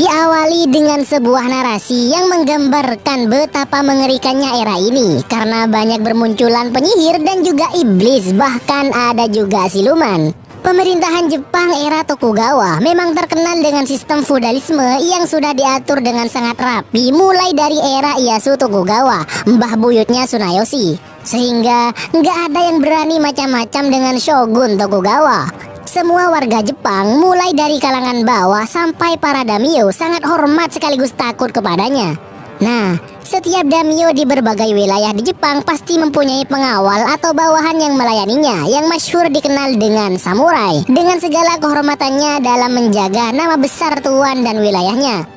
Diawali dengan sebuah narasi yang menggambarkan betapa mengerikannya era ini karena banyak bermunculan penyihir dan juga iblis, bahkan ada juga siluman. Pemerintahan Jepang era Tokugawa memang terkenal dengan sistem feudalisme yang sudah diatur dengan sangat rapi mulai dari era Ieyasu Tokugawa, mbah buyutnya Tsunayoshi. Sehingga nggak ada yang berani macam-macam dengan Shogun Tokugawa. Semua warga Jepang, mulai dari kalangan bawah sampai para daimyo, sangat hormat sekaligus takut kepadanya. Nah, setiap daimyo di berbagai wilayah di Jepang pasti mempunyai pengawal atau bawahan yang melayaninya, yang masyhur dikenal dengan samurai, dengan segala kehormatannya dalam menjaga nama besar tuan dan wilayahnya.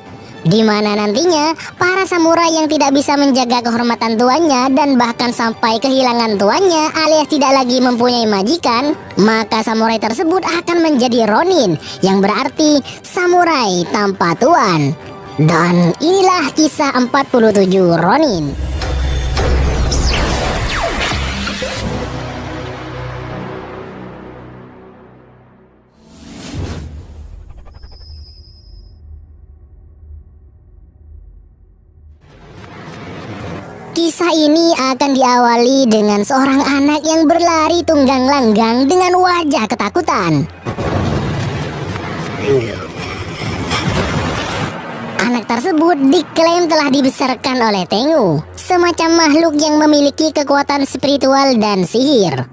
Di mana nantinya para samurai yang tidak bisa menjaga kehormatan tuannya dan bahkan sampai kehilangan tuannya alias tidak lagi mempunyai majikan, maka samurai tersebut akan menjadi ronin, yang berarti samurai tanpa tuan. Dan inilah kisah 47 ronin. Kisah ini akan diawali dengan seorang anak yang berlari tunggang langgang dengan wajah ketakutan. Anak tersebut diklaim telah dibesarkan oleh Tengu, semacam makhluk yang memiliki kekuatan spiritual dan sihir.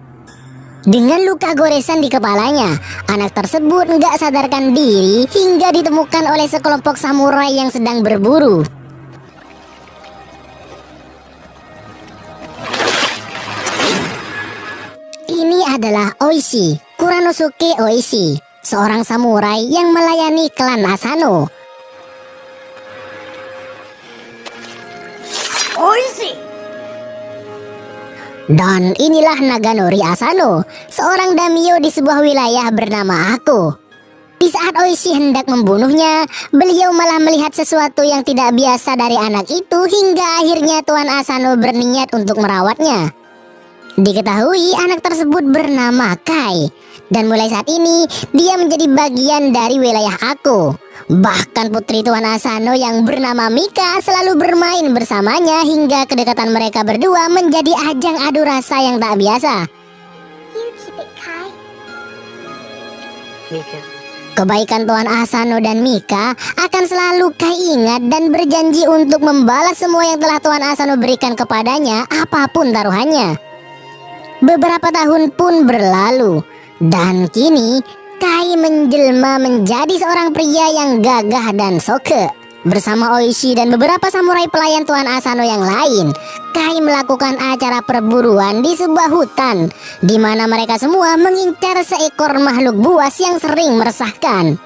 Dengan luka goresan di kepalanya, anak tersebut nggak sadarkan diri hingga ditemukan oleh sekelompok samurai yang sedang berburu. Ini adalah Oishi, Kuranosuke Oishi, seorang samurai yang melayani klan Asano. Oishi. Dan inilah Naganori Asano, seorang daimyo di sebuah wilayah bernama Ako. Di saat Oishi hendak membunuhnya, beliau malah melihat sesuatu yang tidak biasa dari anak itu hingga akhirnya Tuan Asano berniat untuk merawatnya. Diketahui anak tersebut bernama Kai, dan mulai saat ini dia menjadi bagian dari wilayah Ako. Bahkan putri Tuan Asano yang bernama Mika selalu bermain bersamanya hingga kedekatan mereka berdua menjadi ajang adu rasa yang tak biasa. Kebaikan Tuan Asano dan Mika akan selalu Kai ingat dan berjanji untuk membalas semua yang telah Tuan Asano berikan kepadanya, apapun taruhannya. Beberapa tahun pun berlalu, dan kini Kai menjelma menjadi seorang pria yang gagah dan soke. Bersama Oishi dan beberapa samurai pelayan Tuan Asano yang lain, Kai melakukan acara perburuan di sebuah hutan, di mana mereka semua mengincar seekor makhluk buas yang sering meresahkan.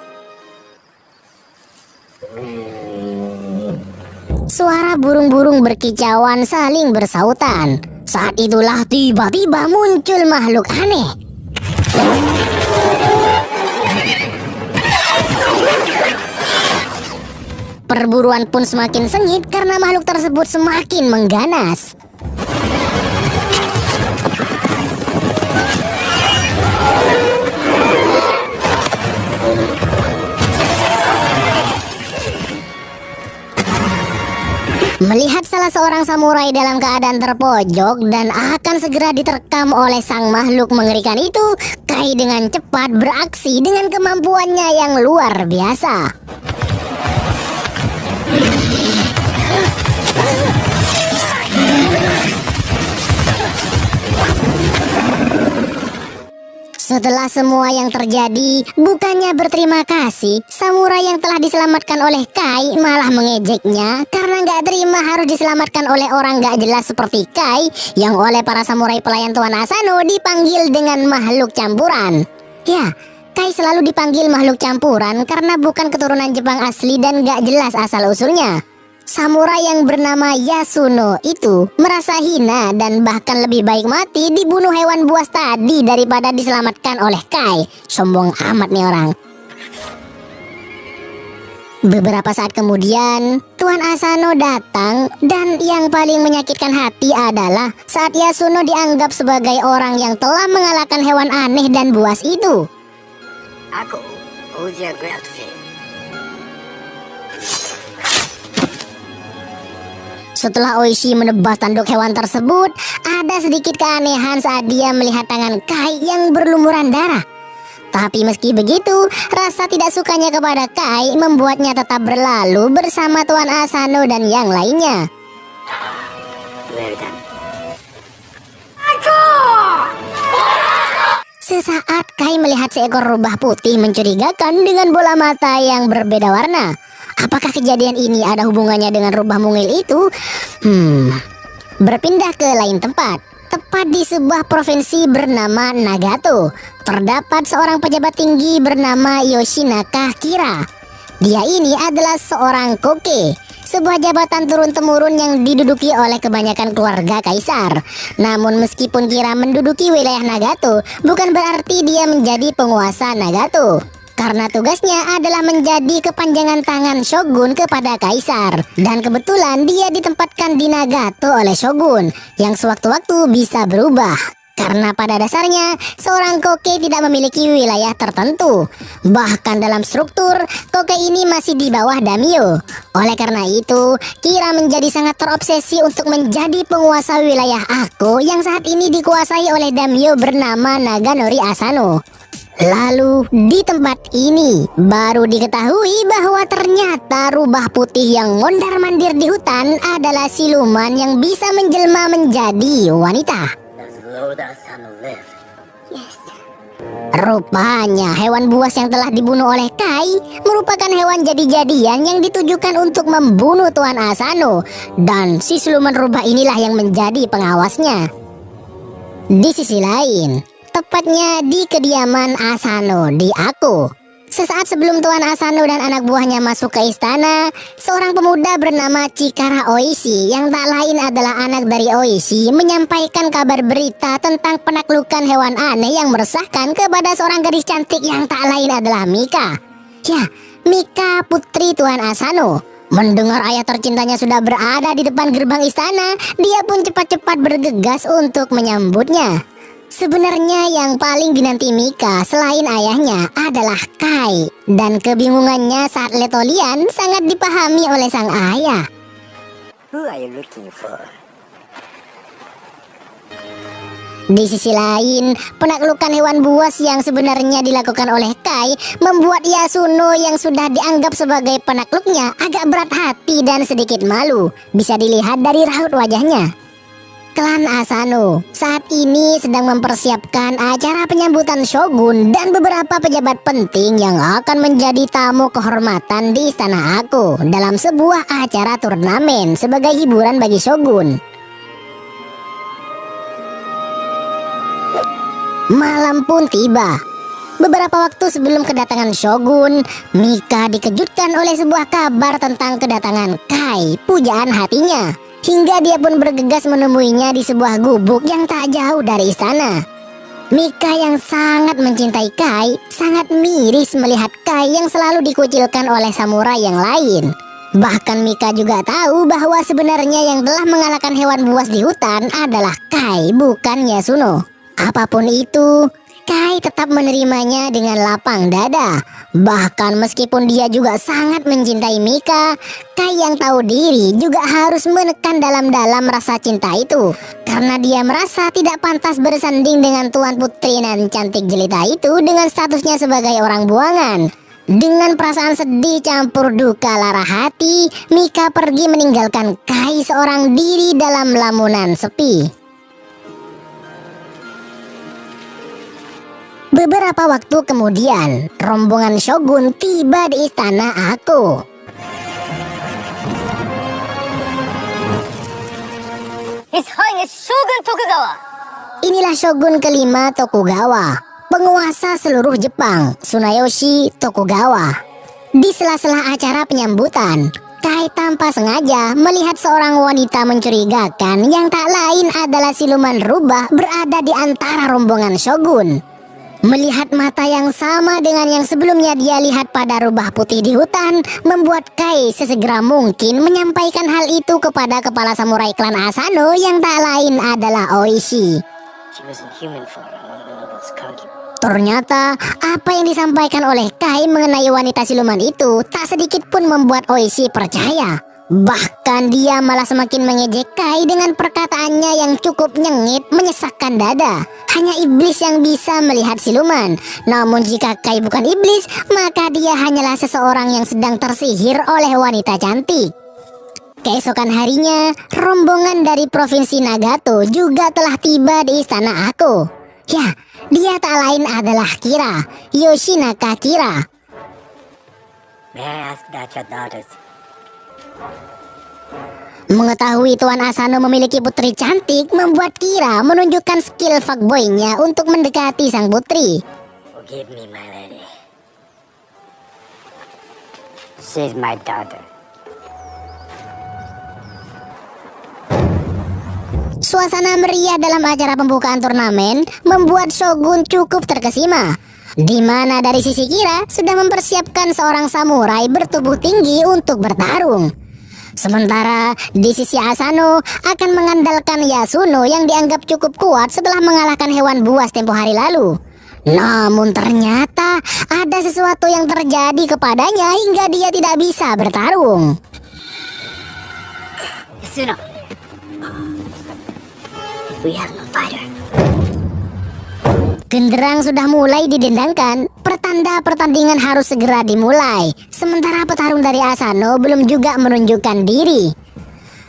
Suara burung-burung berkicauan saling bersautan. Saat itulah tiba-tiba muncul makhluk aneh. Perburuan pun semakin sengit karena makhluk tersebut semakin mengganas. Melihat salah seorang samurai dalam keadaan terpojok dan akan segera diterkam oleh sang makhluk mengerikan itu, Kai dengan cepat beraksi dengan kemampuannya yang luar biasa. Setelah semua yang terjadi, bukannya berterima kasih, samurai yang telah diselamatkan oleh Kai malah mengejeknya karena nggak terima harus diselamatkan oleh orang nggak jelas seperti Kai yang oleh para samurai pelayan Tuan Asano dipanggil dengan makhluk campuran. Ya, Kai selalu dipanggil makhluk campuran karena bukan keturunan Jepang asli dan nggak jelas asal-usulnya. Samurai yang bernama Yasuno itu merasa hina dan bahkan lebih baik mati dibunuh hewan buas tadi daripada diselamatkan oleh Kai. Sombong amat nih orang. Beberapa saat kemudian, Tuan Asano datang dan yang paling menyakitkan hati adalah saat Yasuno dianggap sebagai orang yang telah mengalahkan hewan aneh dan buas itu. Aku, Uja Gratfin. Setelah Oishi menebas tanduk hewan tersebut, ada sedikit keanehan saat dia melihat tangan Kai yang berlumuran darah. Tapi meski begitu, rasa tidak sukanya kepada Kai membuatnya tetap berlalu bersama Tuan Asano dan yang lainnya. Sesaat Kai melihat seekor rubah putih mencurigakan dengan bola mata yang berbeda warna. Apakah kejadian ini ada hubungannya dengan rubah mungil itu? Berpindah ke lain tempat. Tepat di sebuah provinsi bernama Nagato, terdapat seorang pejabat tinggi bernama Yoshinaka Kira. Dia ini adalah seorang koke, sebuah jabatan turun-temurun yang diduduki oleh kebanyakan keluarga kaisar. Namun meskipun Kira menduduki wilayah Nagato, bukan berarti dia menjadi penguasa Nagato. Karena tugasnya adalah menjadi kepanjangan tangan shogun kepada kaisar. Dan kebetulan dia ditempatkan di Nagato oleh shogun, yang sewaktu-waktu bisa berubah. Karena pada dasarnya, seorang koke tidak memiliki wilayah tertentu. Bahkan dalam struktur, koke ini masih di bawah daimyo. Oleh karena itu, Kira menjadi sangat terobsesi untuk menjadi penguasa wilayah Ako yang saat ini dikuasai oleh daimyo bernama Naganori Asano. Lalu di tempat ini baru diketahui bahwa ternyata rubah putih yang mondar-mandir di hutan adalah siluman yang bisa menjelma menjadi wanita. Rupanya hewan buas yang telah dibunuh oleh Kai merupakan hewan jadi-jadian yang ditujukan untuk membunuh Tuan Asano. Dan si siluman rubah inilah yang menjadi pengawasnya. Di sisi lain, tepatnya di kediaman Asano di Ako. Sesaat sebelum Tuan Asano dan anak buahnya masuk ke istana, seorang pemuda bernama Chikara Oishi yang tak lain adalah anak dari Oishi menyampaikan kabar berita tentang penaklukan hewan aneh yang meresahkan kepada seorang gadis cantik yang tak lain adalah Mika. Ya, Mika putri Tuan Asano. Mendengar ayah tercintanya sudah berada di depan gerbang istana, dia pun cepat-cepat bergegas untuk menyambutnya. Sebenarnya yang paling dinanti Mika selain ayahnya adalah Kai, dan kebingungannya saat letolian sangat dipahami oleh sang ayah. Who are you looking for? Di sisi lain, penaklukan hewan buas yang sebenarnya dilakukan oleh Kai membuat Yasuno yang sudah dianggap sebagai penakluknya agak berat hati dan sedikit malu. Bisa dilihat dari raut wajahnya. Klan Asano saat ini sedang mempersiapkan acara penyambutan shogun dan beberapa pejabat penting yang akan menjadi tamu kehormatan di istana Ako dalam sebuah acara turnamen sebagai hiburan bagi shogun. Malam pun tiba. Beberapa waktu sebelum kedatangan shogun, Mika dikejutkan oleh sebuah kabar tentang kedatangan Kai, pujaan hatinya. Hingga dia pun bergegas menemuinya di sebuah gubuk yang tak jauh dari istana. Mika yang sangat mencintai Kai sangat miris melihat Kai yang selalu dikucilkan oleh samurai yang lain. Bahkan Mika juga tahu bahwa sebenarnya yang telah mengalahkan hewan buas di hutan adalah Kai, bukan Yasuno. Apapun itu, Kai tetap menerimanya dengan lapang dada. Bahkan meskipun dia juga sangat mencintai Mika, Kai yang tahu diri juga harus menekan dalam-dalam rasa cinta itu. Karena dia merasa tidak pantas bersanding dengan tuan putri nan cantik jelita itu dengan statusnya sebagai orang buangan. Dengan perasaan sedih campur duka lara hati, Mika pergi meninggalkan Kai seorang diri dalam lamunan sepi. Beberapa waktu kemudian, rombongan shogun tiba di istana Ako. His Highness Shogun Tokugawa. Inilah shogun kelima Tokugawa, penguasa seluruh Jepang, Tsunayoshi Tokugawa. Di sela-sela acara penyambutan, Kai tanpa sengaja melihat seorang wanita mencurigakan yang tak lain adalah siluman rubah berada di antara rombongan shogun. Melihat mata yang sama dengan yang sebelumnya dia lihat pada rubah putih di hutan membuat Kai sesegera mungkin menyampaikan hal itu kepada kepala samurai klan Asano yang tak lain adalah Oishi. Ternyata apa yang disampaikan oleh Kai mengenai wanita siluman itu tak sedikit pun membuat Oishi percaya. Bahkan dia malah semakin mengejek Kai dengan perkataannya yang cukup nyengit menyesakkan dada. Hanya iblis yang bisa melihat siluman. Namun jika Kai bukan iblis, maka dia hanyalah seseorang yang sedang tersihir oleh wanita cantik. Keesokan harinya, rombongan dari Provinsi Nagato juga telah tiba di istana aku. Ya, dia tak lain adalah Kira, Yoshinaka Kira. May I ask about your daughters? Mengetahui Tuan Asano memiliki putri cantik membuat Kira menunjukkan skill fuckboy-nya untuk mendekati sang putri. Forgive me, my lady. She's my daughter. Suasana meriah dalam acara pembukaan turnamen membuat Shogun cukup terkesima, di mana dari sisi Kira sudah mempersiapkan seorang samurai bertubuh tinggi untuk bertarung. Sementara di sisi Asano akan mengandalkan Yasuno yang dianggap cukup kuat setelah mengalahkan hewan buas tempo hari lalu. Namun ternyata ada sesuatu yang terjadi kepadanya hingga dia tidak bisa bertarung. Yasuno. If we have no fighter. Genderang sudah mulai didendangkan, pertanda pertandingan harus segera dimulai. Sementara petarung dari Asano belum juga menunjukkan diri.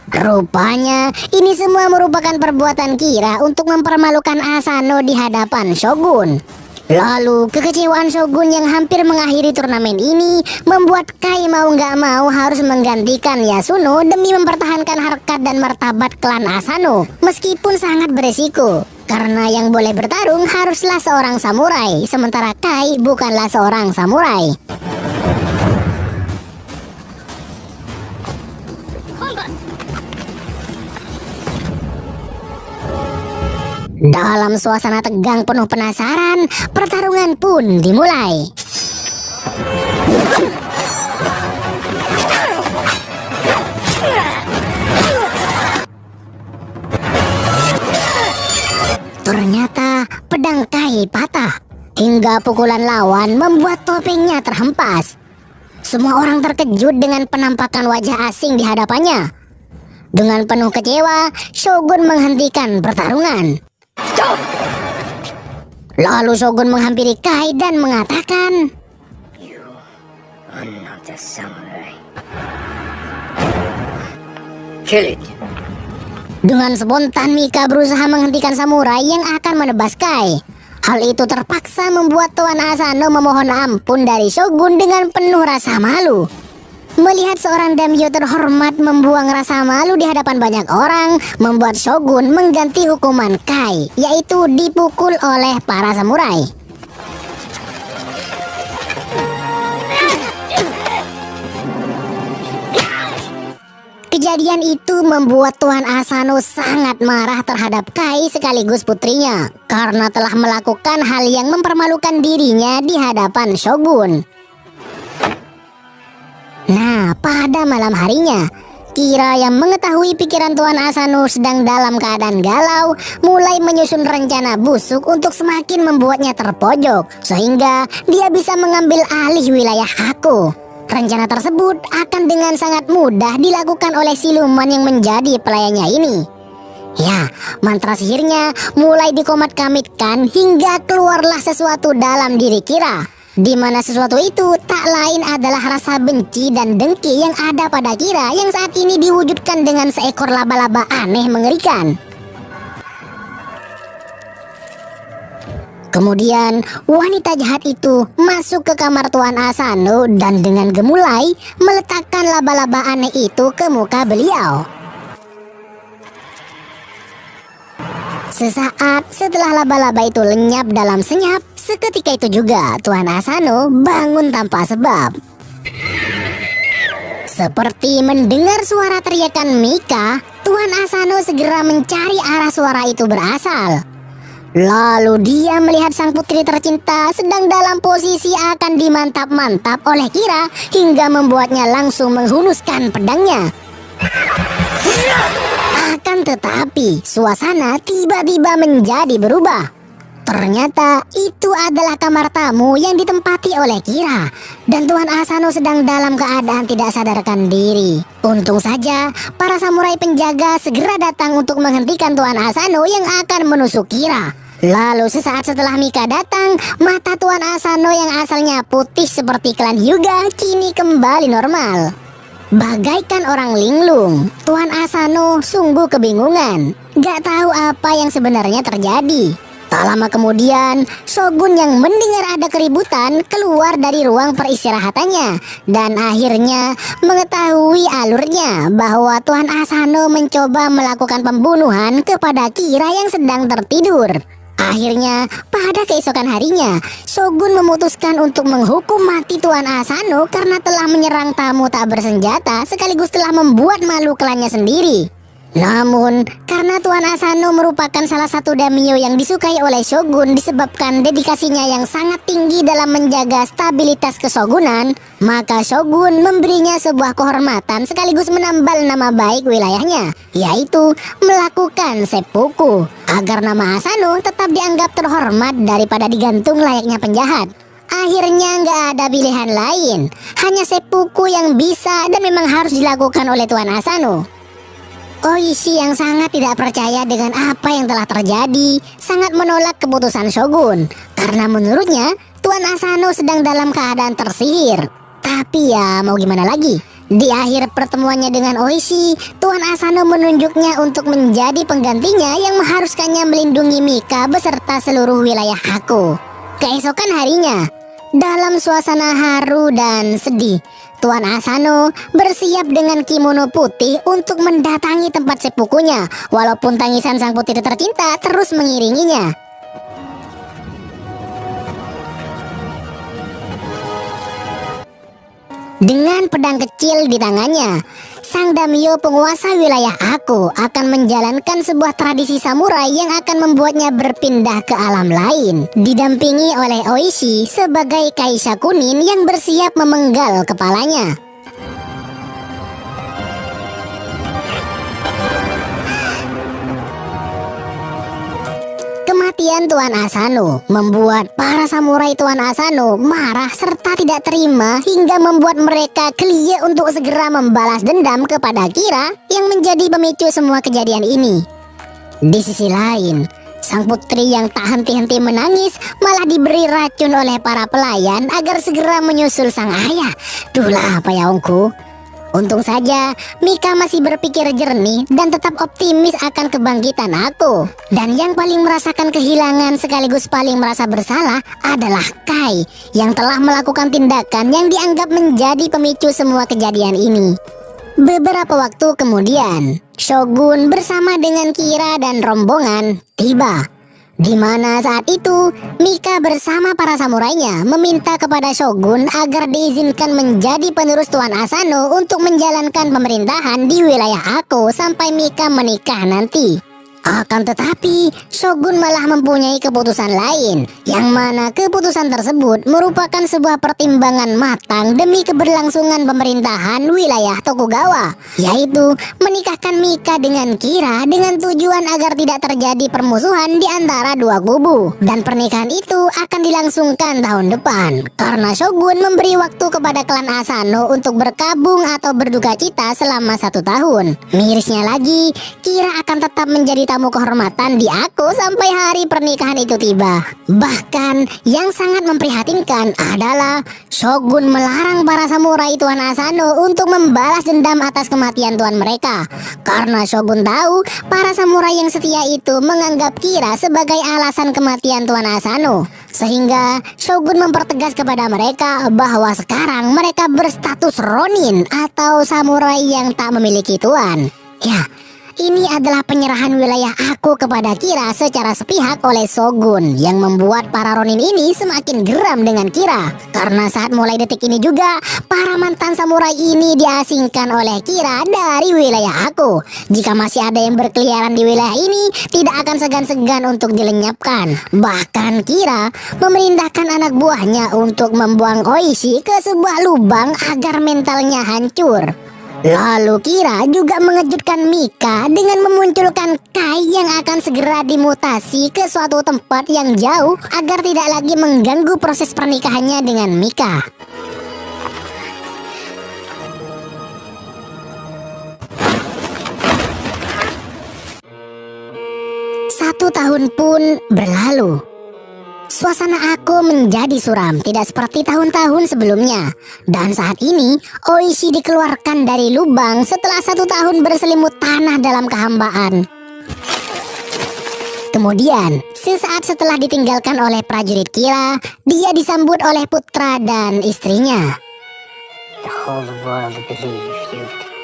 Rupanya ini semua merupakan perbuatan Kira untuk mempermalukan Asano di hadapan Shogun. Lalu kekecewaan Shogun yang hampir mengakhiri turnamen ini membuat Kai mau nggak mau harus menggantikan Yasuno demi mempertahankan harkat dan martabat klan Asano, meskipun sangat beresiko. Karena yang boleh bertarung haruslah seorang samurai, sementara Kai bukanlah seorang samurai. Dalam suasana tegang penuh penasaran, pertarungan pun dimulai. Ternyata pedang Kai patah, hingga pukulan lawan membuat topengnya terhempas. Semua orang terkejut dengan penampakan wajah asing di hadapannya. Dengan penuh kecewa, Shogun menghentikan pertarungan. Stop! Lalu Shogun menghampiri Kai dan mengatakan, You are not a samurai. Kill it. Dengan spontan Mika berusaha menghentikan samurai yang akan menebas Kai. Hal itu terpaksa membuat Tuan Asano memohon ampun dari Shogun dengan penuh rasa malu. Melihat seorang daimyo terhormat membuang rasa malu di hadapan banyak orang, membuat Shogun mengganti hukuman Kai, yaitu dipukul oleh para samurai. Kejadian itu membuat Tuan Asano sangat marah terhadap Kai sekaligus putrinya, karena telah melakukan hal yang mempermalukan dirinya di hadapan Shogun. Nah, pada malam harinya, Kira yang mengetahui pikiran Tuan Asano sedang dalam keadaan galau, mulai menyusun rencana busuk untuk semakin membuatnya terpojok, sehingga dia bisa mengambil alih wilayah aku. Rencana tersebut akan dengan sangat mudah dilakukan oleh siluman yang menjadi pelayannya ini. Ya, mantra sihirnya mulai dikomat-kamitkan hingga keluarlah sesuatu dalam diri Kira, di mana sesuatu itu tak lain adalah rasa benci dan dengki yang ada pada Kira yang saat ini diwujudkan dengan seekor laba-laba aneh mengerikan. Kemudian wanita jahat itu masuk ke kamar Tuan Asano dan dengan gemulai meletakkan laba-laba aneh itu ke muka beliau. Sesaat setelah laba-laba itu lenyap dalam senyap, seketika itu juga Tuan Asano bangun tanpa sebab. Seperti mendengar suara teriakan Mika, Tuan Asano segera mencari arah suara itu berasal. Lalu dia melihat sang putri tercinta sedang dalam posisi akan dimantap-mantap oleh Kira hingga membuatnya langsung menghunuskan pedangnya. Akan tetapi, suasana tiba-tiba menjadi berubah. Ternyata itu adalah kamar tamu yang ditempati oleh Kira, dan Tuan Asano sedang dalam keadaan tidak sadarkan diri. Untung saja para samurai penjaga segera datang untuk menghentikan Tuan Asano yang akan menusuk Kira. Lalu sesaat setelah Mika datang, mata Tuan Asano yang asalnya putih seperti klan Hyuga kini kembali normal. Bagaikan orang linglung, Tuan Asano sungguh kebingungan, gak tahu apa yang sebenarnya terjadi. Tak lama kemudian, Shogun yang mendengar ada keributan keluar dari ruang peristirahatannya dan akhirnya mengetahui alurnya bahwa Tuan Asano mencoba melakukan pembunuhan kepada Kira yang sedang tertidur. Akhirnya, pada keesokan harinya, Shogun memutuskan untuk menghukum mati Tuan Asano karena telah menyerang tamu tak bersenjata sekaligus telah membuat malu klannya sendiri. Namun, karena Tuan Asano merupakan salah satu daimyo yang disukai oleh Shogun disebabkan dedikasinya yang sangat tinggi dalam menjaga stabilitas keshogunan, maka Shogun memberinya sebuah kehormatan sekaligus menambal nama baik wilayahnya, yaitu melakukan seppuku, agar nama Asano tetap dianggap terhormat daripada digantung layaknya penjahat. Akhirnya nggak ada pilihan lain, hanya seppuku yang bisa dan memang harus dilakukan oleh Tuan Asano. Oishi yang sangat tidak percaya dengan apa yang telah terjadi sangat menolak keputusan Shogun karena menurutnya Tuan Asano sedang dalam keadaan tersihir. Tapi ya mau gimana lagi, di akhir pertemuannya dengan Oishi, Tuan Asano menunjuknya untuk menjadi penggantinya yang mengharuskannya melindungi Mika beserta seluruh wilayah Hako. Keesokan harinya, dalam suasana haru dan sedih, Tuan Asano bersiap dengan kimono putih untuk mendatangi tempat seppukunya, walaupun tangisan sang putri tercinta terus mengiringinya. Dengan pedang kecil di tangannya, sang daimyo penguasa wilayah Ako akan menjalankan sebuah tradisi samurai yang akan membuatnya berpindah ke alam lain, didampingi oleh Oishi sebagai Kaisha Kunin yang bersiap memenggal kepalanya. Kematian Tuan Asano membuat para samurai Tuan Asano marah serta tidak terima hingga membuat mereka gelia untuk segera membalas dendam kepada Kira yang menjadi pemicu semua kejadian ini. Di sisi lain, sang putri yang tak henti-henti menangis malah diberi racun oleh para pelayan agar segera menyusul sang ayah. Duhlah payahku. Untung saja Mika masih berpikir jernih dan tetap optimis akan kebangkitan aku. Dan yang paling merasakan kehilangan sekaligus paling merasa bersalah adalah Kai yang telah melakukan tindakan yang dianggap menjadi pemicu semua kejadian ini. Beberapa waktu kemudian, Shogun bersama dengan Kira dan rombongan tiba. Di mana saat itu Mika bersama para samurainya meminta kepada Shogun agar diizinkan menjadi penerus Tuan Asano untuk menjalankan pemerintahan di wilayah Ako sampai Mika menikah nanti. Akan tetapi Shogun malah mempunyai keputusan lain, yang mana keputusan tersebut merupakan sebuah pertimbangan matang demi keberlangsungan pemerintahan wilayah Tokugawa, yaitu menikahkan Mika dengan Kira dengan tujuan agar tidak terjadi permusuhan di antara dua kubu. Dan pernikahan itu akan dilangsungkan tahun depan karena Shogun memberi waktu kepada klan Asano untuk berkabung atau berduka cita selama 1 tahun. Mirisnya lagi, Kira akan tetap menjadi tamu kehormatan di Ako sampai hari pernikahan itu tiba. Bahkan yang sangat memprihatinkan adalah Shogun melarang para samurai Tuan Asano untuk membalas dendam atas kematian tuan mereka, karena Shogun tahu para samurai yang setia itu menganggap Kira sebagai alasan kematian Tuan Asano. Sehingga Shogun mempertegas kepada mereka bahwa sekarang mereka berstatus Ronin atau samurai yang tak memiliki tuan. Ya, ini adalah penyerahan wilayah Aku kepada Kira secara sepihak oleh Shogun yang membuat para Ronin ini semakin geram dengan Kira. Karena saat mulai detik ini juga, para mantan samurai ini diasingkan oleh Kira dari wilayah Aku. Jika masih ada yang berkeliaran di wilayah ini, tidak akan segan-segan untuk dilenyapkan. Bahkan Kira memerintahkan anak buahnya untuk membuang Oishi ke sebuah lubang agar mentalnya hancur. Lalu Kira juga mengejutkan Mika dengan memunculkan Kai yang akan segera dimutasi ke suatu tempat yang jauh agar tidak lagi mengganggu proses pernikahannya dengan Mika. Satu tahun pun berlalu. Suasana aku menjadi suram, tidak seperti tahun-tahun sebelumnya. Dan saat ini, Oishi dikeluarkan dari lubang setelah 1 tahun berselimut tanah dalam kehambaan. Kemudian, sesaat setelah ditinggalkan oleh prajurit Kira, dia disambut oleh putra dan istrinya. The whole world believes you.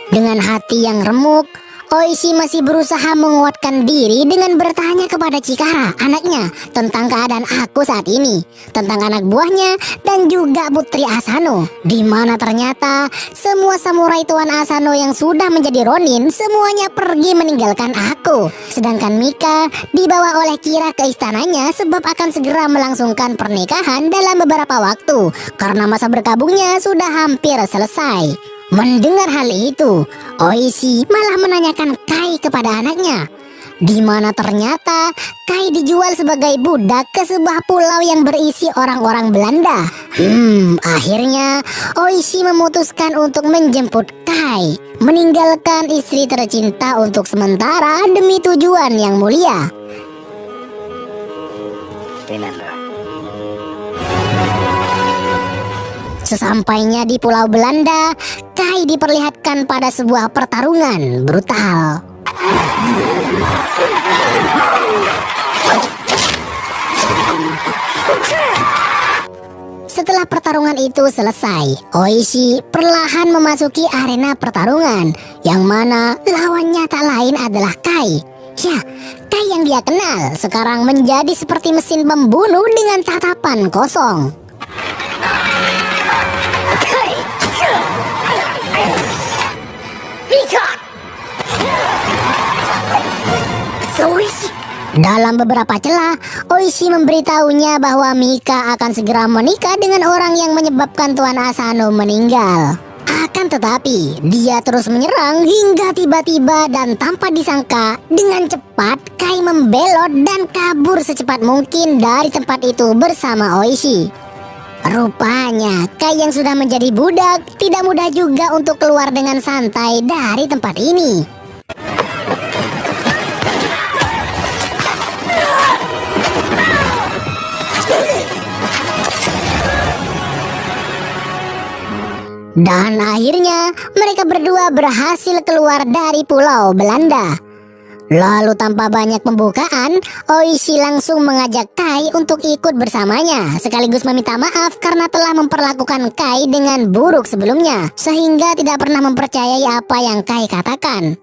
Dengan hati yang remuk, Oishi masih berusaha menguatkan diri dengan bertanya kepada Chikara, anaknya, tentang keadaan aku saat ini, tentang anak buahnya, dan juga putri Asano. Di mana ternyata semua samurai Tuan Asano yang sudah menjadi Ronin semuanya pergi meninggalkan aku. Sedangkan Mika dibawa oleh Kira ke istananya sebab akan segera melangsungkan pernikahan dalam beberapa waktu, karena masa berkabungnya sudah hampir selesai. Mendengar hal itu, Oishi malah menanyakan Kai kepada anaknya, di mana ternyata Kai dijual sebagai budak ke sebuah pulau yang berisi orang-orang Belanda. Akhirnya Oishi memutuskan untuk menjemput Kai, meninggalkan istri tercinta untuk sementara demi tujuan yang mulia. Remember, Sesampainya di pulau Belanda, Kai diperlihatkan pada sebuah pertarungan brutal. Setelah pertarungan itu selesai, Oishi perlahan memasuki arena pertarungan, yang mana lawannya tak lain adalah Kai. Ya, Kai yang dia kenal sekarang menjadi seperti mesin pembunuh dengan tatapan kosong. Dalam beberapa celah, Oishi memberitahunya bahwa Mika akan segera menikah dengan orang yang menyebabkan Tuan Asano meninggal. Akan tetapi, dia terus menyerang hingga tiba-tiba dan tanpa disangka, dengan cepat Kai membelot dan kabur secepat mungkin dari tempat itu bersama Oishi. Rupanya, Kai yang sudah menjadi budak tidak mudah juga untuk keluar dengan santai dari tempat ini. Dan akhirnya mereka berdua berhasil keluar dari pulau Belanda. Lalu tanpa banyak pembukaan, Oishi langsung mengajak Kai untuk ikut bersamanya, sekaligus meminta maaf karena telah memperlakukan Kai dengan buruk sebelumnya, sehingga tidak pernah mempercayai apa yang Kai katakan.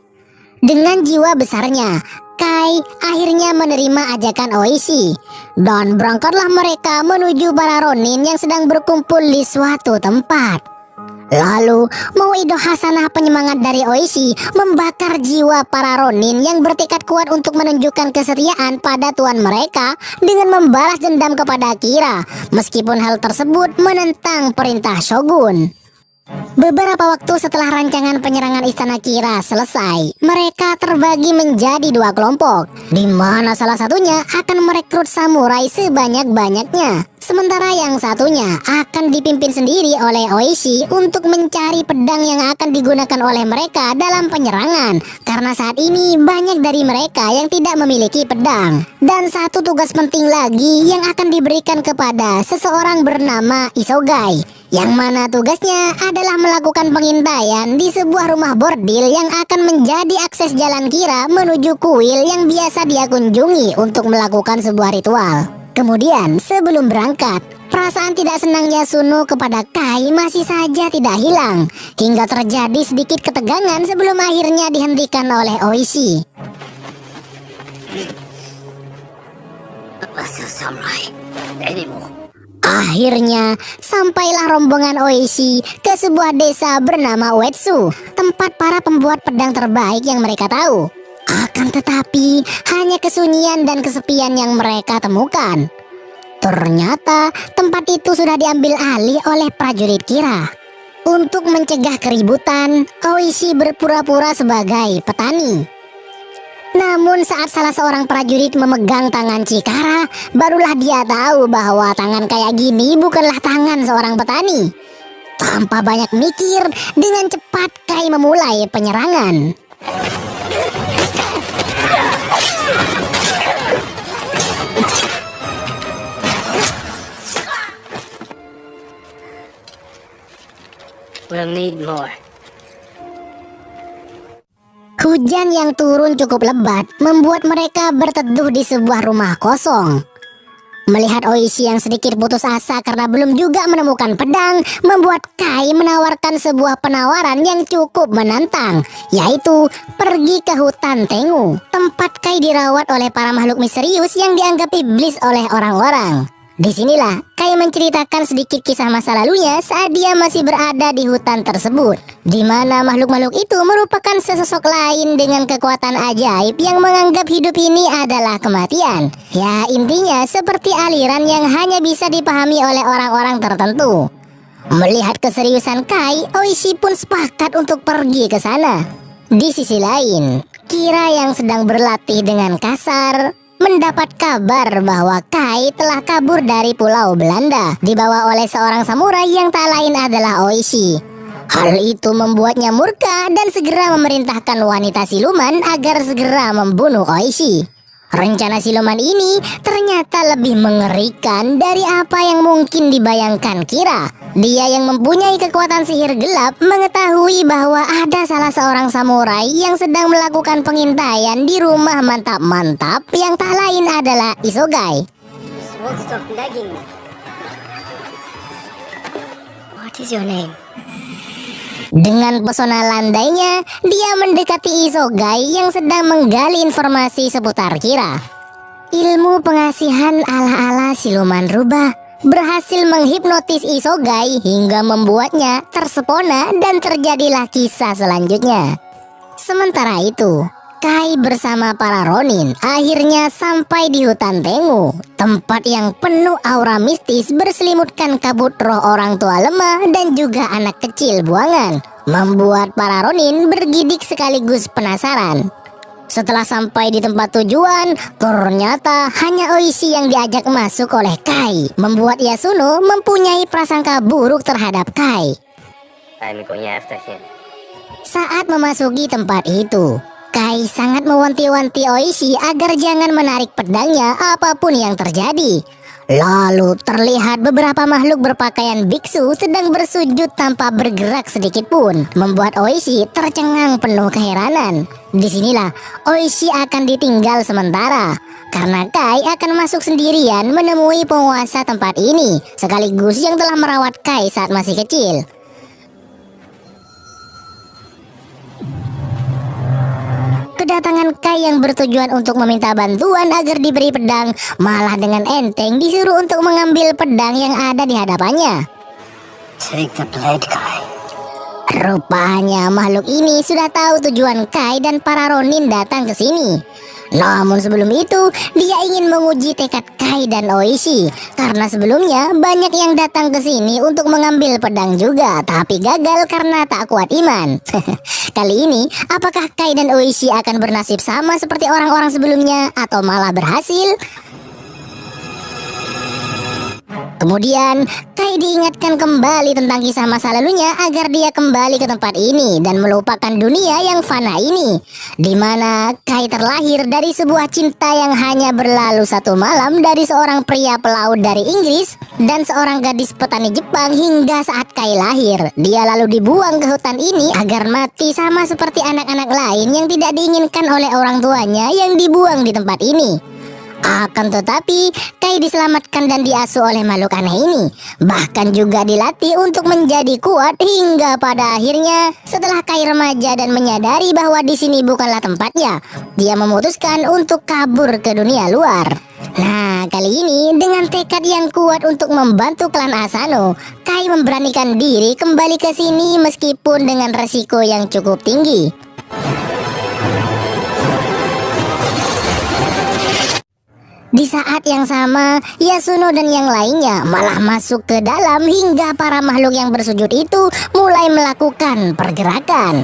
Dengan jiwa besarnya, Kai akhirnya menerima ajakan Oishi, dan berangkatlah mereka menuju para Ronin yang sedang berkumpul di suatu tempat. Lalu, Mauido Hasanah, penyemangat dari Oishi, membakar jiwa para Ronin yang bertekad kuat untuk menunjukkan kesetiaan pada tuan mereka dengan membalas dendam kepada Kira, meskipun hal tersebut menentang perintah Shogun. Beberapa waktu setelah rancangan penyerangan istana Kira selesai, mereka terbagi menjadi 2 kelompok, di mana salah satunya akan merekrut samurai sebanyak-banyaknya. Sementara yang satunya akan dipimpin sendiri oleh Oishi untuk mencari pedang yang akan digunakan oleh mereka dalam penyerangan, karena saat ini banyak dari mereka yang tidak memiliki pedang. Dan satu tugas penting lagi yang akan diberikan kepada seseorang bernama Isogai, yang mana tugasnya adalah melakukan pengintaian di sebuah rumah bordil yang akan menjadi akses jalan Kira menuju kuil yang biasa dia kunjungi untuk melakukan sebuah ritual. Kemudian sebelum berangkat, perasaan tidak senangnya Sunu kepada Kai masih saja tidak hilang, hingga terjadi sedikit ketegangan sebelum akhirnya dihentikan oleh Oishi. samurai anymore. Akhirnya, sampailah rombongan Oishi ke sebuah desa bernama Uetsu, tempat para pembuat pedang terbaik yang mereka tahu. Akan tetapi, hanya kesunyian dan kesepian yang mereka temukan. Ternyata, tempat itu sudah diambil alih oleh prajurit Kira. Untuk mencegah keributan, Oishi berpura-pura sebagai petani. Namun saat salah seorang prajurit memegang tangan Chikara, barulah dia tahu bahwa tangan kayak gini bukanlah tangan seorang petani. Tanpa banyak mikir, dengan cepat Kai memulai penyerangan. We'll need more. Hujan yang turun cukup lebat membuat mereka berteduh di sebuah rumah kosong. Melihat Oishi yang sedikit putus asa karena belum juga menemukan pedang, membuat Kai menawarkan sebuah penawaran yang cukup menantang, yaitu pergi ke hutan Tengu, tempat Kai dirawat oleh para makhluk misterius yang dianggap iblis oleh orang-orang. Disinilah Kai menceritakan sedikit kisah masa lalunya saat dia masih berada di hutan tersebut, di mana makhluk-makhluk itu merupakan sesosok lain dengan kekuatan ajaib yang menganggap hidup ini adalah kematian. Ya, intinya seperti aliran yang hanya bisa dipahami oleh orang-orang tertentu. Melihat keseriusan Kai, Oishi pun sepakat untuk pergi ke sana. Di sisi lain, Kira yang sedang berlatih dengan kasar mendapat kabar bahwa Kai telah kabur dari Pulau Belanda, dibawa oleh seorang samurai yang tak lain adalah Oishi. Hal itu membuatnya murka dan segera memerintahkan wanita siluman agar segera membunuh Oishi. Rencana siluman ini ternyata lebih mengerikan dari apa yang mungkin dibayangkan Kira. Dia yang mempunyai kekuatan sihir gelap mengetahui bahwa ada salah seorang samurai yang sedang melakukan pengintaian di rumah mantap-mantap yang tak lain adalah Isogai. This won't stop nagging me. What is your name? Dengan pesona landainya, dia mendekati Isogai yang sedang menggali informasi seputar Kira. Ilmu pengasihan ala-ala siluman rubah berhasil menghipnotis Isogai hingga membuatnya tersepona dan terjadilah kisah selanjutnya. Sementara itu, Kai bersama para Ronin akhirnya sampai di hutan Tengu, tempat yang penuh aura mistis berselimutkan kabut roh orang tua lemah dan juga anak kecil buangan, membuat para Ronin bergidik sekaligus penasaran. Setelah sampai di tempat tujuan, ternyata hanya Oishi yang diajak masuk oleh Kai, membuat Yasuno mempunyai prasangka buruk terhadap Kai. I'm going after him. Saat memasuki tempat itu, Kai sangat mewanti-wanti Oishi agar jangan menarik pedangnya apapun yang terjadi. Lalu terlihat beberapa makhluk berpakaian biksu sedang bersujud tanpa bergerak sedikit pun, membuat Oishi tercengang penuh keheranan. Disinilah Oishi akan ditinggal sementara, karena Kai akan masuk sendirian menemui penguasa tempat ini, sekaligus yang telah merawat Kai saat masih kecil. Kedatangan Kai yang bertujuan untuk meminta bantuan agar diberi pedang, malah dengan enteng disuruh untuk mengambil pedang yang ada di hadapannya. Take the blade, Kai. Rupanya makhluk ini sudah tahu tujuan Kai dan para Ronin datang ke sini. Namun sebelum itu, dia ingin menguji tekad Kai dan Oishi, karena sebelumnya banyak yang datang ke sini untuk mengambil pedang juga, tapi gagal karena tak kuat iman. Kali ini, apakah Kai dan Oishi akan bernasib sama seperti orang-orang sebelumnya atau malah berhasil? Kemudian, Kai diingatkan kembali tentang kisah masa lalunya agar dia kembali ke tempat ini dan melupakan dunia yang fana ini, di mana Kai terlahir dari sebuah cinta yang hanya berlalu satu malam dari seorang pria pelaut dari Inggris dan seorang gadis petani Jepang hingga saat Kai lahir. Dia lalu dibuang ke hutan ini agar mati sama seperti anak-anak lain yang tidak diinginkan oleh orang tuanya yang dibuang di tempat ini. Akan tetapi, Kai diselamatkan dan diasuh oleh makhluk aneh ini. Bahkan juga dilatih untuk menjadi kuat hingga pada akhirnya setelah Kai remaja dan menyadari bahwa di sini bukanlah tempatnya, dia memutuskan untuk kabur ke dunia luar. Nah, kali ini dengan tekad yang kuat untuk membantu klan Asano, Kai memberanikan diri kembali ke sini meskipun dengan resiko yang cukup tinggi. Di saat yang sama, Yasuno dan yang lainnya malah masuk ke dalam hingga para makhluk yang bersujud itu mulai melakukan pergerakan.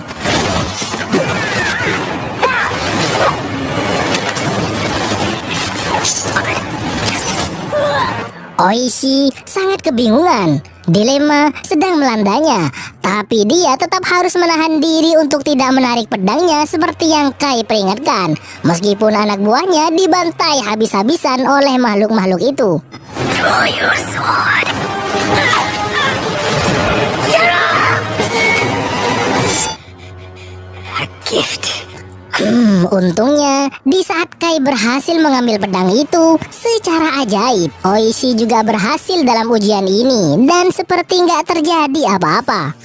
Oishi sangat kebingungan. Dilema sedang melandanya, tapi dia tetap harus menahan diri untuk tidak menarik pedangnya seperti yang Kai peringatkan, meskipun anak buahnya dibantai habis-habisan oleh makhluk-makhluk itu. Draw your sword. A gift. Untungnya di saat Kai berhasil mengambil pedang itu secara ajaib, Oishi juga berhasil dalam ujian ini dan seperti nggak terjadi apa-apa.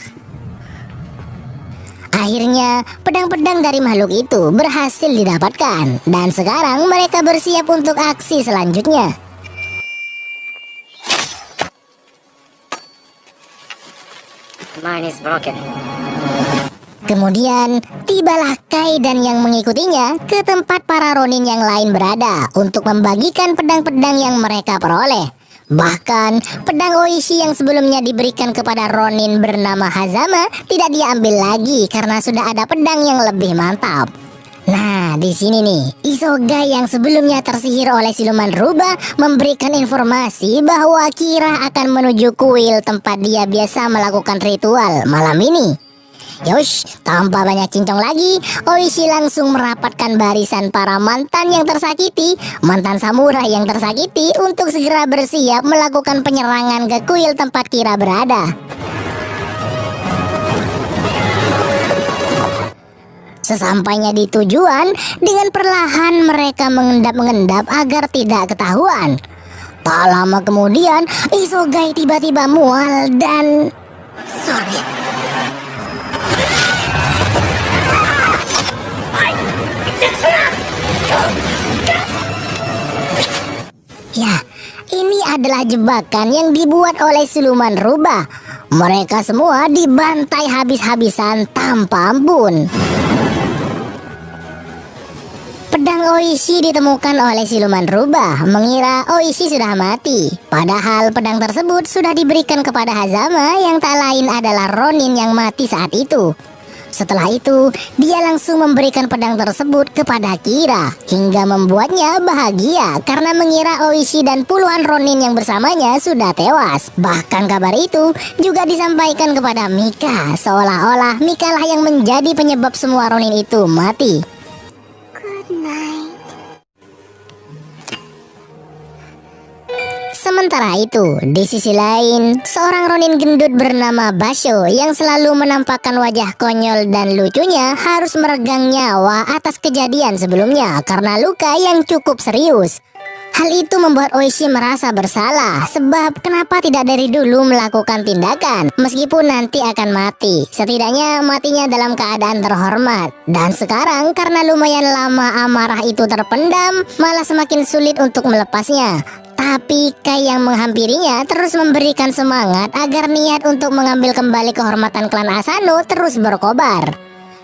Akhirnya pedang-pedang dari makhluk itu berhasil didapatkan dan sekarang mereka bersiap untuk aksi selanjutnya. Mine is broken. Kemudian tibalah Kai dan yang mengikutinya ke tempat para Ronin yang lain berada untuk membagikan pedang-pedang yang mereka peroleh. Bahkan pedang Oishi yang sebelumnya diberikan kepada Ronin bernama Hazama tidak diambil lagi karena sudah ada pedang yang lebih mantap. Nah, di sini nih, Isogai yang sebelumnya tersihir oleh siluman rubah memberikan informasi bahwa Kira akan menuju kuil tempat dia biasa melakukan ritual malam ini. Yosh, tanpa banyak cincong lagi, Oishi langsung merapatkan barisan para mantan yang tersakiti, mantan samurai yang tersakiti untuk segera bersiap melakukan penyerangan ke kuil tempat Kira berada. Sesampainya di tujuan, dengan perlahan mereka mengendap-mengendap agar tidak ketahuan. Tak lama kemudian, Isogai tiba-tiba mual dan... Sorry. Ya, ini adalah jebakan yang dibuat oleh siluman rubah. Mereka semua dibantai habis-habisan tanpa ampun. Pedang Oishi ditemukan oleh siluman rubah, mengira Oishi sudah mati. Padahal pedang tersebut sudah diberikan kepada Hazama yang tak lain adalah Ronin yang mati saat itu. Setelah itu, dia langsung memberikan pedang tersebut kepada Kira, hingga membuatnya bahagia karena mengira Oishi dan puluhan Ronin yang bersamanya sudah tewas. Bahkan kabar itu juga disampaikan kepada Mika, seolah-olah Mika lah yang menjadi penyebab semua Ronin itu mati. Sementara itu, di sisi lain, seorang Ronin gendut bernama Basho yang selalu menampakkan wajah konyol dan lucunya harus meregang nyawa atas kejadian sebelumnya karena luka yang cukup serius. Hal itu membuat Oishi merasa bersalah sebab kenapa tidak dari dulu melakukan tindakan meskipun nanti akan mati. Setidaknya matinya dalam keadaan terhormat. Dan sekarang karena lumayan lama amarah itu terpendam, malah semakin sulit untuk melepasnya. Tapi Kai yang menghampirinya terus memberikan semangat agar niat untuk mengambil kembali kehormatan klan Asano terus berkobar.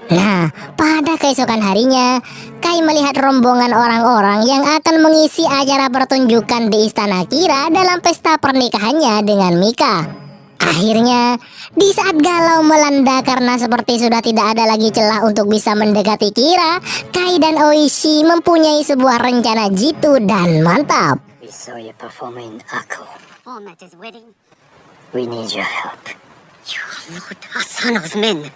Nah, pada keesokan harinya, Kai melihat rombongan orang-orang yang akan mengisi acara pertunjukan di Istana Kira dalam pesta pernikahannya dengan Mika. Akhirnya, di saat galau melanda karena seperti sudah tidak ada lagi celah untuk bisa mendekati Kira, Kai dan Oishi mempunyai sebuah rencana jitu dan mantap. We saw you perform in Akko. Format is wedding. We need your help. You are Lord Asano's men.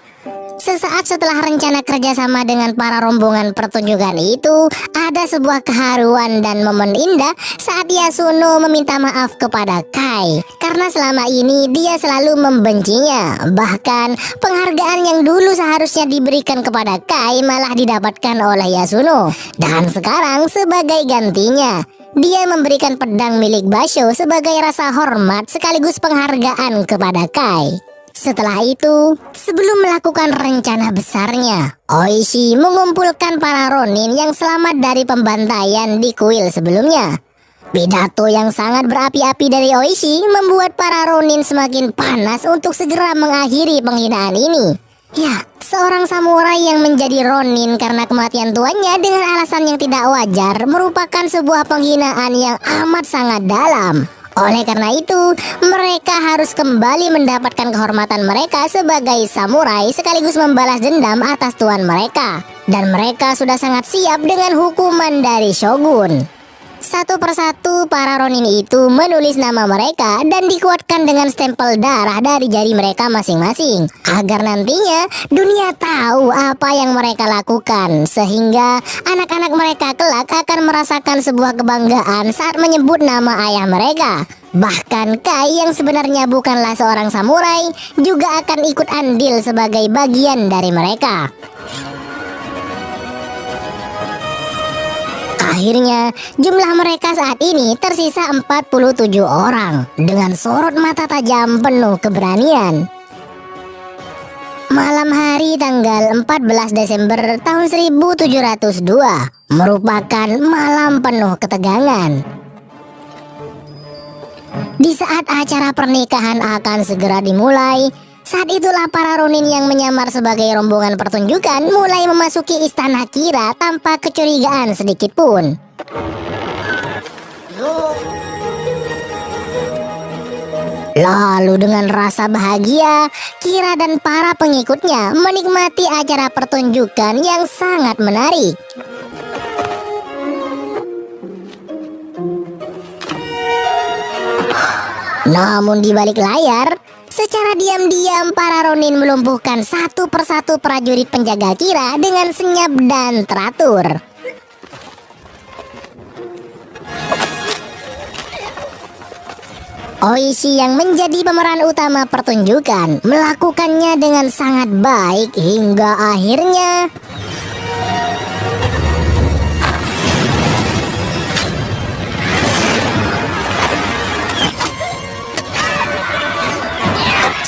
Sesaat setelah rencana kerjasama dengan para rombongan pertunjukan itu, ada sebuah keharuan dan momen indah saat Yasuno meminta maaf kepada Kai karena selama ini dia selalu membencinya. Bahkan penghargaan yang dulu seharusnya diberikan kepada Kai malah didapatkan oleh Yasuno. Dan sekarang sebagai gantinya, dia memberikan pedang milik Basho sebagai rasa hormat sekaligus penghargaan kepada Kai. Setelah itu, sebelum melakukan rencana besarnya, Oishi mengumpulkan para Ronin yang selamat dari pembantaian di kuil sebelumnya. Pidato yang sangat berapi-api dari Oishi membuat para Ronin semakin panas untuk segera mengakhiri penghinaan ini. Ya, seorang samurai yang menjadi Ronin karena kematian tuannya dengan alasan yang tidak wajar merupakan sebuah penghinaan yang amat sangat dalam. Oleh karena itu, mereka harus kembali mendapatkan kehormatan mereka sebagai samurai sekaligus membalas dendam atas tuan mereka. Dan mereka sudah sangat siap dengan hukuman dari Shogun. Satu persatu para Ronin itu menulis nama mereka dan dikuatkan dengan stempel darah dari jari mereka masing-masing agar nantinya dunia tahu apa yang mereka lakukan, sehingga anak-anak mereka kelak akan merasakan sebuah kebanggaan saat menyebut nama ayah mereka. Bahkan Kai yang sebenarnya bukanlah seorang samurai juga akan ikut andil sebagai bagian dari mereka. Akhirnya, jumlah mereka saat ini tersisa 47 orang dengan sorot mata tajam penuh keberanian. Malam hari tanggal 14 Desember tahun 1702 merupakan malam penuh ketegangan. Di saat acara pernikahan akan segera dimulai, saat itulah para Ronin yang menyamar sebagai rombongan pertunjukan mulai memasuki istana Kira tanpa kecurigaan sedikit pun. Lalu dengan rasa bahagia, Kira dan para pengikutnya menikmati acara pertunjukan yang sangat menarik. Namun di balik layar, secara diam-diam para Ronin melumpuhkan satu persatu prajurit penjaga Kira dengan senyap dan teratur. Oishi yang menjadi pemeran utama pertunjukan melakukannya dengan sangat baik hingga akhirnya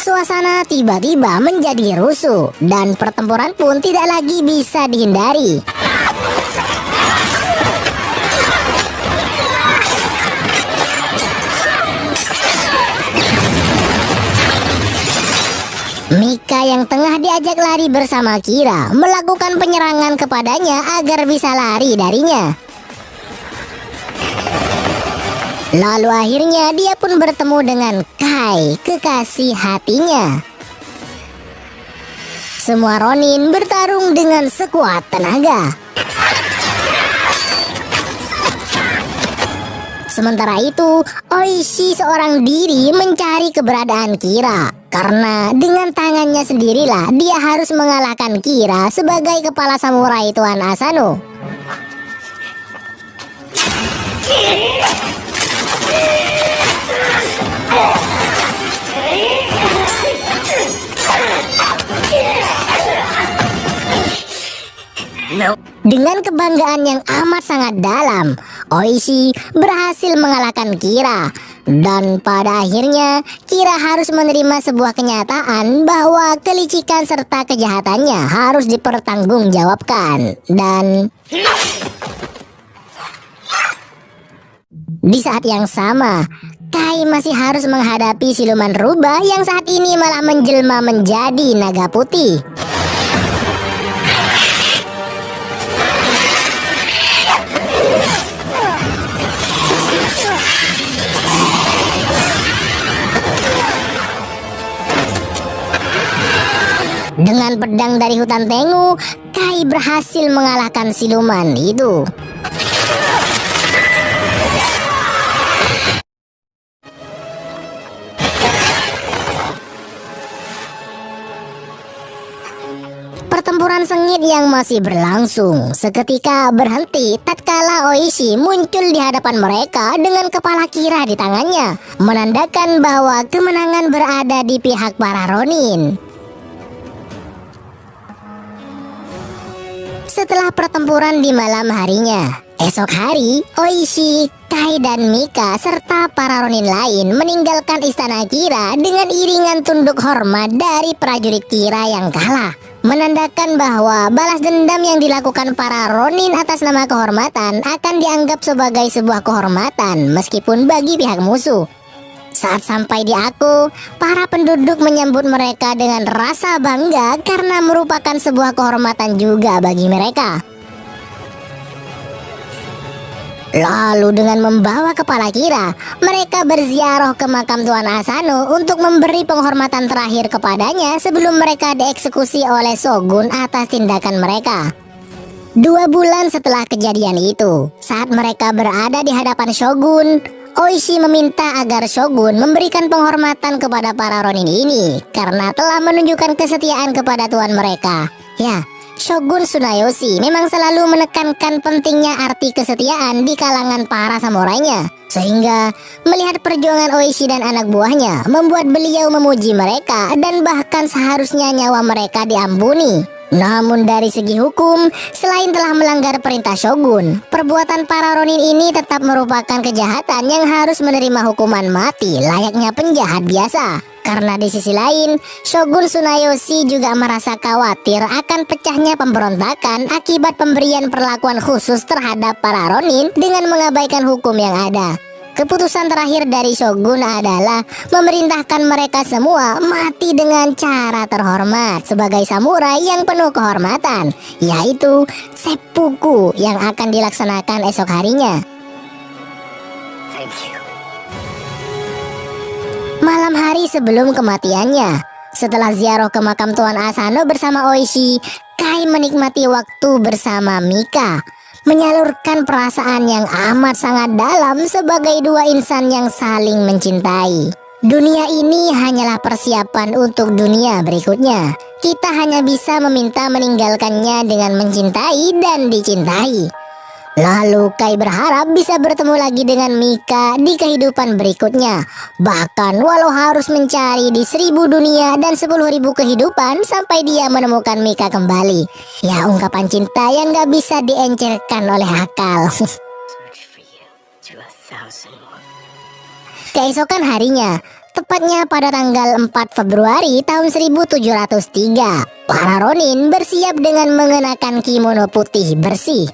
suasana tiba-tiba menjadi rusuh dan pertempuran pun tidak lagi bisa dihindari. Mika yang tengah diajak lari bersama Kira melakukan penyerangan kepadanya agar bisa lari darinya. Lalu akhirnya dia pun bertemu dengan Kai, kekasih hatinya. Semua Ronin bertarung dengan sekuat tenaga. Sementara itu, Oishi seorang diri mencari keberadaan Kira. Karena dengan tangannya sendirilah dia harus mengalahkan Kira sebagai kepala samurai Tuan Asano. Dengan kebanggaan yang amat sangat dalam, Oishi berhasil mengalahkan Kira. Dan pada akhirnya, Kira harus menerima sebuah kenyataan bahwa kelicikan serta kejahatannya harus dipertanggungjawabkan. Dan di saat yang sama, Kai masih harus menghadapi siluman rubah yang saat ini malah menjelma menjadi naga putih. Dengan pedang dari hutan Tengu, Kai berhasil mengalahkan siluman itu. Pertempuran sengit yang masih berlangsung seketika berhenti tatkala Oishi muncul di hadapan mereka dengan kepala Kira di tangannya, menandakan bahwa kemenangan berada di pihak para Ronin. Setelah pertempuran di malam harinya, esok hari, Oishi, Kai dan Mika serta para Ronin lain meninggalkan istana Kira dengan iringan tunduk hormat dari prajurit Kira yang kalah, menandakan bahwa balas dendam yang dilakukan para Ronin atas nama kehormatan akan dianggap sebagai sebuah kehormatan meskipun bagi pihak musuh. Saat sampai di Ako, para penduduk menyambut mereka dengan rasa bangga karena merupakan sebuah kehormatan juga bagi mereka. Lalu dengan membawa kepala kira, mereka berziarah ke makam Tuan Asano untuk memberi penghormatan terakhir kepadanya sebelum mereka dieksekusi oleh Shogun atas tindakan mereka. 2 bulan setelah kejadian itu, saat mereka berada di hadapan Shogun, Oishi meminta agar Shogun memberikan penghormatan kepada para Ronin ini karena telah menunjukkan kesetiaan kepada tuan mereka. Ya, Shogun Tsunayoshi memang selalu menekankan pentingnya arti kesetiaan di kalangan para samurainya, sehingga melihat perjuangan Oishi dan anak buahnya membuat beliau memuji mereka dan bahkan seharusnya nyawa mereka diampuni. Namun dari segi hukum, selain telah melanggar perintah Shogun, perbuatan para Ronin ini tetap merupakan kejahatan yang harus menerima hukuman mati layaknya penjahat biasa. Karena di sisi lain, Shogun Tsunayoshi juga merasa khawatir akan pecahnya pemberontakan akibat pemberian perlakuan khusus terhadap para Ronin dengan mengabaikan hukum yang ada. Keputusan terakhir dari Shogun adalah memerintahkan mereka semua mati dengan cara terhormat sebagai samurai yang penuh kehormatan, yaitu seppuku yang akan dilaksanakan esok harinya. Thank you. Malam hari sebelum kematiannya, setelah ziarah ke makam Tuan Asano bersama Oishi, Kai menikmati waktu bersama Mika, menyalurkan perasaan yang amat sangat dalam sebagai 2 insan yang saling mencintai. Dunia ini hanyalah persiapan untuk dunia berikutnya. Kita hanya bisa meminta meninggalkannya dengan mencintai dan dicintai. Lalu Kai berharap bisa bertemu lagi dengan Mika di kehidupan berikutnya. Bahkan walau harus mencari di 1000 dunia dan 10.000 kehidupan sampai dia menemukan Mika kembali. Ya, ungkapan cinta yang gak bisa diencerkan oleh akal. Search for you to 1,000 more. Keesokan harinya, tepatnya pada tanggal 4 Februari tahun 1703, para Ronin bersiap dengan mengenakan kimono putih bersih.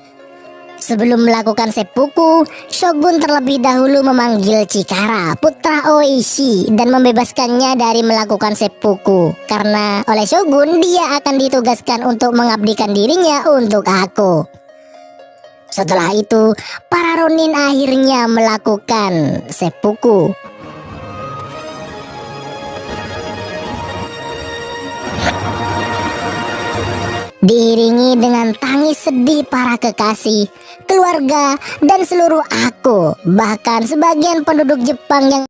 Sebelum melakukan seppuku, Shogun terlebih dahulu memanggil Chikara, putra Oishi, dan membebaskannya dari melakukan seppuku. Karena oleh Shogun, dia akan ditugaskan untuk mengabdikan dirinya untuk aku. Setelah itu, para Ronin akhirnya melakukan seppuku. Diiringi dengan tangis sedih para kekasih, keluarga, dan seluruh aku, bahkan sebagian penduduk Jepang yang